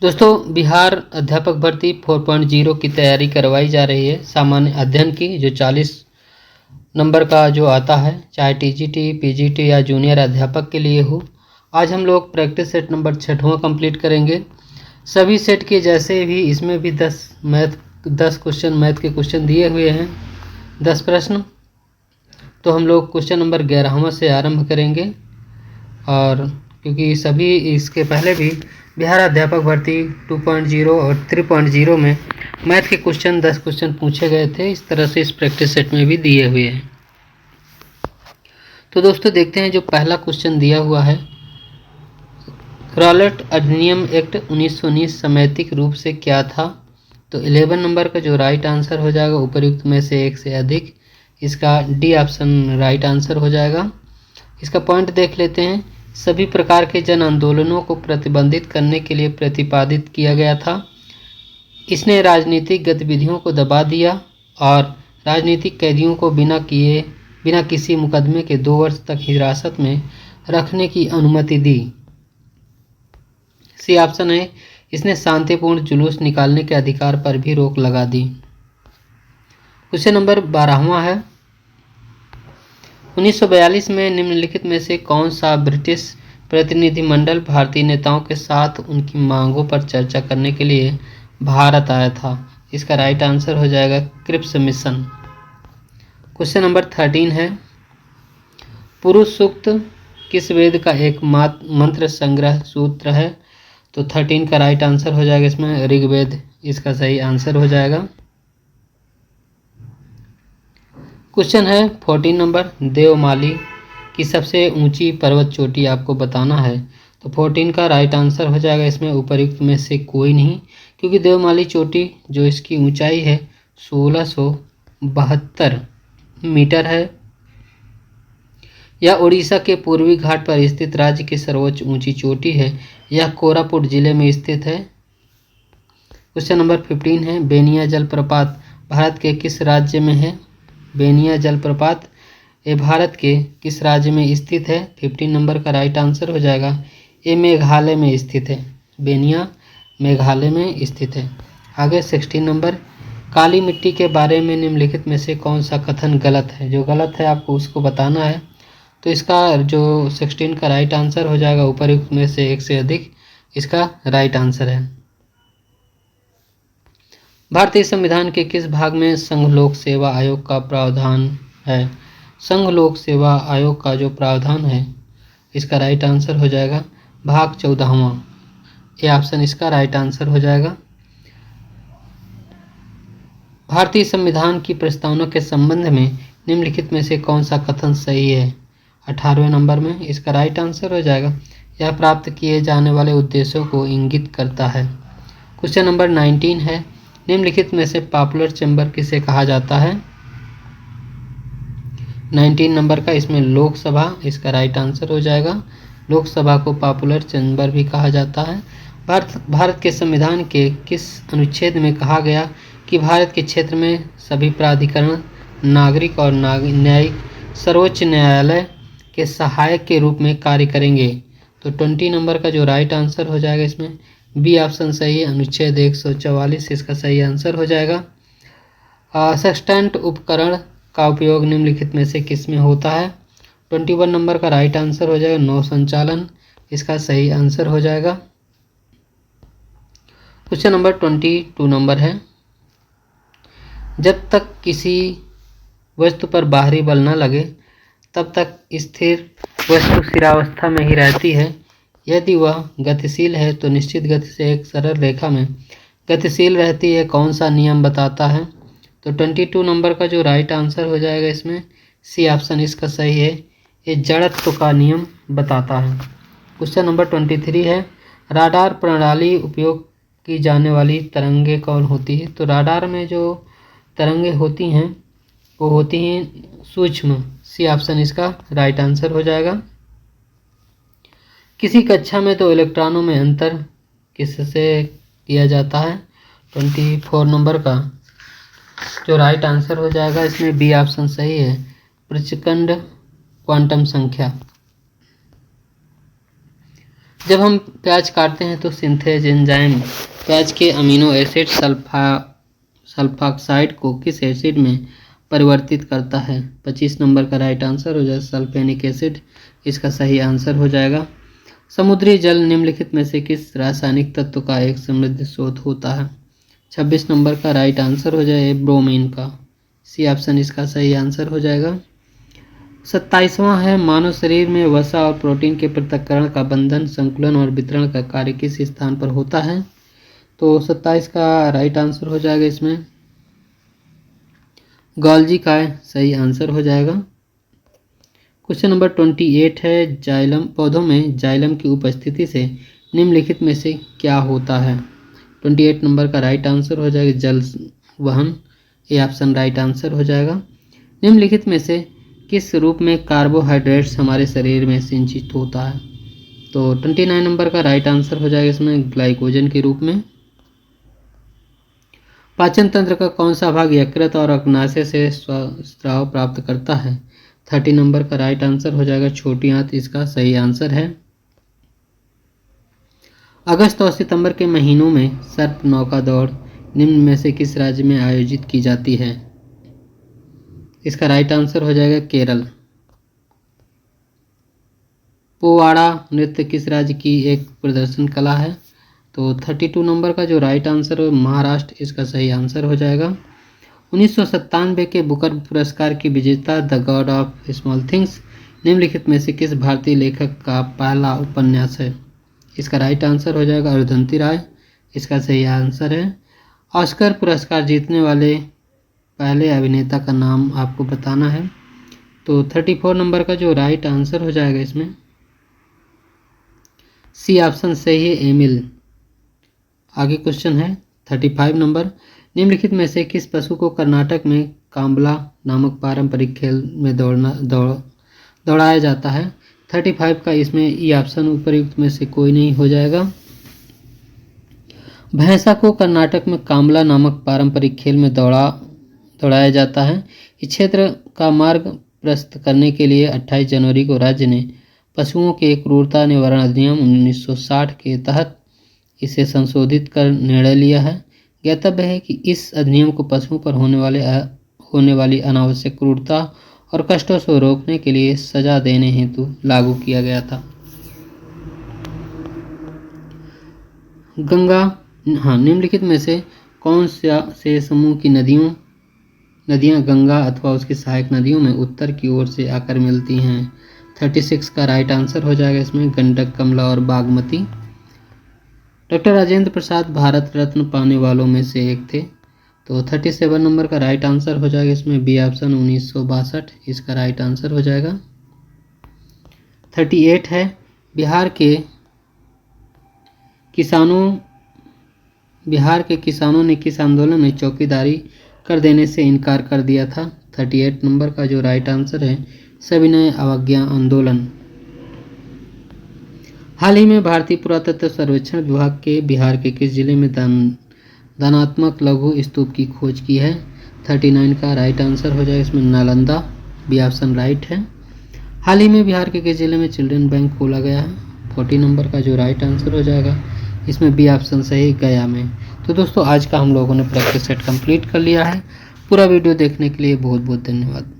दोस्तों, बिहार अध्यापक भर्ती 4.0 की तैयारी करवाई जा रही है। सामान्य अध्ययन की जो 40 नंबर का जो आता है, चाहे टीजीटी, पीजीटी या जूनियर अध्यापक के लिए हो। आज हम लोग प्रैक्टिस सेट नंबर 6वां कंप्लीट करेंगे। सभी सेट के जैसे भी इसमें भी 10 क्वेश्चन मैथ के क्वेश्चन दिए हुए हैं, 10 प्रश्न। तो हम लोग क्वेश्चन नंबर 11वां से आरंभ करेंगे। और क्योंकि सभी इसके पहले भी बिहार अध्यापक भर्ती 2.0 और 3.0 में मैथ के क्वेश्चन 10 क्वेश्चन पूछे गए थे। इस तरह से इस प्रैक्टिस सेट में भी दिए हुए हैं। तो दोस्तों देखते हैं जो पहला क्वेश्चन दिया हुआ है, रॉलेट अधिनियम एक्ट 1919 समैतिक रूप से क्या था? तो 11 नंबर का जो राइट आंसर हो जाएगा उपर्युक्त में से एक से अधिक, इसका डी ऑप्शन राइट आंसर हो जाएगा। इसका पॉइंट देख लेते हैं। सभी प्रकार के जन आंदोलनों को प्रतिबंधित करने के लिए प्रतिपादित किया गया था। इसने राजनीतिक गतिविधियों को दबा दिया और राजनीतिक कैदियों को बिना किसी मुकदमे के 2 वर्ष तक हिरासत में रखने की अनुमति दी। सी ऑप्शन है, इसने शांतिपूर्ण जुलूस निकालने के अधिकार पर भी रोक लगा दी। क्वेश्चन नंबर 12वां है, 1942 में निम्नलिखित में से कौन सा ब्रिटिश प्रतिनिधिमंडल भारतीय नेताओं के साथ उनकी मांगों पर चर्चा करने के लिए भारत आया था? इसका राइट आंसर हो जाएगा क्रिप्स मिशन। क्वेश्चन नंबर 13 है, पुरुष सूक्त किस वेद का एक मंत्र संग्रह सूत्र है? तो 13 का राइट आंसर हो जाएगा इसमें ऋग्वेद, इसका सही आंसर हो जाएगा। क्वेश्चन है 14 नंबर, देवमाली की सबसे ऊंची पर्वत चोटी आपको बताना है। तो 14 का राइट आंसर हो जाएगा इसमें उपर्युक्त में से कोई नहीं, क्योंकि देवमाली चोटी जो इसकी ऊंचाई है 1672 मीटर है। यह उड़ीसा के पूर्वी घाट पर स्थित राज्य की सर्वोच्च ऊंची चोटी है। यह कोरापुट जिले में स्थित है। क्वेश्चन नंबर 15 है, बेनिया जलप्रपात भारत के किस राज्य में है? बेनिया जलप्रपात ये भारत के किस राज्य में स्थित है? 15 नंबर का राइट आंसर हो जाएगा ये मेघालय में स्थित है। बेनिया मेघालय में स्थित है। आगे 16 नंबर, काली मिट्टी के बारे में निम्नलिखित में से कौन सा कथन गलत है? जो गलत है आपको उसको बताना है। तो इसका जो 16 का राइट आंसर हो जाएगा उपर्युक्त में से एक से अधिक, इसका राइट आंसर है। भारतीय संविधान के किस भाग में संघ लोक सेवा आयोग का प्रावधान है? संघ लोक सेवा आयोग का जो प्रावधान है इसका राइट आंसर हो जाएगा भाग 14वां। ये ऑप्शन इसका राइट आंसर हो जाएगा। भारतीय संविधान की प्रस्तावना के संबंध में निम्नलिखित में से कौन सा कथन सही है? 18वें नंबर में इसका राइट आंसर हो जाएगा यह प्राप्त किए जाने वाले उद्देश्यों को इंगित करता है। क्वेश्चन नंबर 19 है, निम्नलिखित में से पॉपुलर चैम्बर किसे कहा जाता है? 19 नंबर का इसमें लोकसभा, इसका राइट आंसर हो जाएगा। लोकसभा को पॉपुलर चैम्बर भी कहा जाता है। भारत के संविधान के किस अनुच्छेद में कहा गया कि भारत के क्षेत्र में सभी प्राधिकरण नागरिक और न्यायिक सर्वोच्च न्यायालय के सहायक के रूप में कार्य करेंगे? तो 20 नंबर का जो राइट आंसर हो जाएगा इसमें बी ऑप्शन सही है, अनुच्छेद 144 इसका सही आंसर हो जाएगा। सेक्सटेंट उपकरण का उपयोग निम्नलिखित में से किस में होता है? 21 नंबर का राइट आंसर हो जाएगा नौ संचालन, इसका सही आंसर हो जाएगा। क्वेश्चन नंबर 22 नंबर है, जब तक किसी वस्तु पर बाहरी बल न लगे तब तक स्थिर वस्तु स्थिरावस्था में ही रहती है। यदि वह गतिशील है तो निश्चित गति से एक सरल रेखा में गतिशील रहती है। कौन सा नियम बताता है? तो 22 नंबर का जो राइट आंसर हो जाएगा इसमें सी ऑप्शन इसका सही है, ये जड़त्व का नियम बताता है। क्वेश्चन नंबर 23 है, राडार प्रणाली उपयोग की जाने वाली तरंगें कौन होती है? तो राडार में जो तरंगें होती हैं वो होती हैं सूक्ष्म, सी ऑप्शन इसका राइट आंसर हो जाएगा। किसी कक्षा में तो इलेक्ट्रॉनों में अंतर किससे किया जाता है? 24 नंबर का जो राइट आंसर हो जाएगा इसमें बी ऑप्शन सही है, प्रचंड क्वांटम संख्या। जब हम प्याज काटते हैं तो सिंथेज एंजाइम प्याज के अमीनो एसिड सल्फाक्साइड को किस एसिड में परिवर्तित करता है? 25 नंबर का राइट आंसर हो जाएगा सल्फेनिक एसिड, इसका सही आंसर हो जाएगा। समुद्री जल निम्नलिखित में से किस रासायनिक तत्व का एक समृद्ध स्रोत होता है? 26 नंबर का राइट आंसर हो जाएगा ब्रोमीन का, सी ऑप्शन इसका सही आंसर हो जाएगा। 27वां है मानव शरीर में वसा और प्रोटीन के पृथक्करण का बंधन, संकुलन और वितरण का कार्य किस स्थान पर होता है? तो 27 का राइट आंसर हो जाएगा इसमें गोल्जी का सही आंसर हो जाएगा। क्वेश्चन नंबर 28 है जाइलम पौधों में जाइलम की उपस्थिति से निम्नलिखित में से क्या होता है? 28 नंबर का राइट आंसर हो जाएगा जल वहन, ये ऑप्शन राइट आंसर हो जाएगा। निम्नलिखित में से किस रूप में कार्बोहाइड्रेट्स हमारे शरीर में संचित होता है? तो 29 नंबर का राइट आंसर हो जाएगा इसमें ग्लाइकोजन के रूप में। पाचन तंत्र का कौन सा भाग यकृत और अग्नाशय से स्राव प्राप्त करता है? 30 नंबर का राइट आंसर हो जाएगा छोटी आंत, इसका सही आंसर है। अगस्त और सितंबर के महीनों में सर्प नौका दौड़ निम्न में से किस राज्य में आयोजित की जाती है? इसका राइट आंसर हो जाएगा केरल। पोवाड़ा नृत्य किस राज्य की एक प्रदर्शन कला है? तो 32 नंबर का जो राइट आंसर है महाराष्ट्र, इसका सही आंसर हो जाएगा। 1997 के बुकर पुरस्कार की विजेता the God of small things निम्नलिखित में से किस भारतीय लेखक का पहला उपन्यास है? इसका राइट आंसर हो जाएगा अरुंधति राय, इसका सही आंसर है। ऑस्कर पुरस्कार जीतने वाले पहले अभिनेता का नाम आपको बताना है। तो 34 नंबर का जो राइट आंसर हो जाएगा इसमें सी ऑप्शन सही है एमिल। आगे क्वेश्चन है 35 नंबर, निम्नलिखित में से किस पशु को कर्नाटक में काम्बला नामक पारंपरिक खेल में दौड़ाया जाता है? 35 का इसमें ई ऑप्शन उपर्युक्त में से कोई नहीं हो जाएगा। भैंसा को कर्नाटक में काम्बला नामक पारंपरिक खेल में दौड़ाया जाता है। इस क्षेत्र का मार्ग प्रशस्त करने के लिए 28 जनवरी को राज्य ने पशुओं के क्रूरता निवारण अधिनियम 1960 के तहत इसे संशोधित कर निर्णय लिया है। ज्ञातव्य है कि इस अधिनियम को पशुओं पर होने वाली अनावश्यक क्रूरता और कष्टों से रोकने के लिए सजा देने हेतु लागू किया गया था। गंगा निम्नलिखित में से कौन से समूह की नदियां गंगा अथवा उसकी सहायक नदियों में उत्तर की ओर से आकर मिलती हैं? 36 का राइट आंसर हो जाएगा इसमें गंडक, कमला और बागमती। डॉक्टर राजेंद्र प्रसाद भारत रत्न पाने वालों में से एक थे। तो 37 नंबर का राइट आंसर हो जाएगा इसमें बी ऑप्शन 1962, इसका राइट आंसर हो जाएगा। 38 है बिहार के किसानों ने किस आंदोलन में चौकीदारी कर देने से इनकार कर दिया था? 38 नंबर का जो राइट आंसर है सविनय अवज्ञा आंदोलन। हाल ही में भारतीय पुरातत्व सर्वेक्षण विभाग के बिहार के किस जिले में दानात्मक लघु स्तूप की खोज की है? 39 का राइट आंसर हो जाएगा इसमें नालंदा, बी ऑप्शन राइट है। हाल ही में बिहार के किस जिले में चिल्ड्रन बैंक खोला गया है? 40 नंबर का जो राइट आंसर हो जाएगा इसमें बी ऑप्शन सही गया में। तो दोस्तों आज का हम लोगों ने प्रैक्टिस सेट कंप्लीट कर लिया है। पूरा वीडियो देखने के लिए बहुत बहुत धन्यवाद।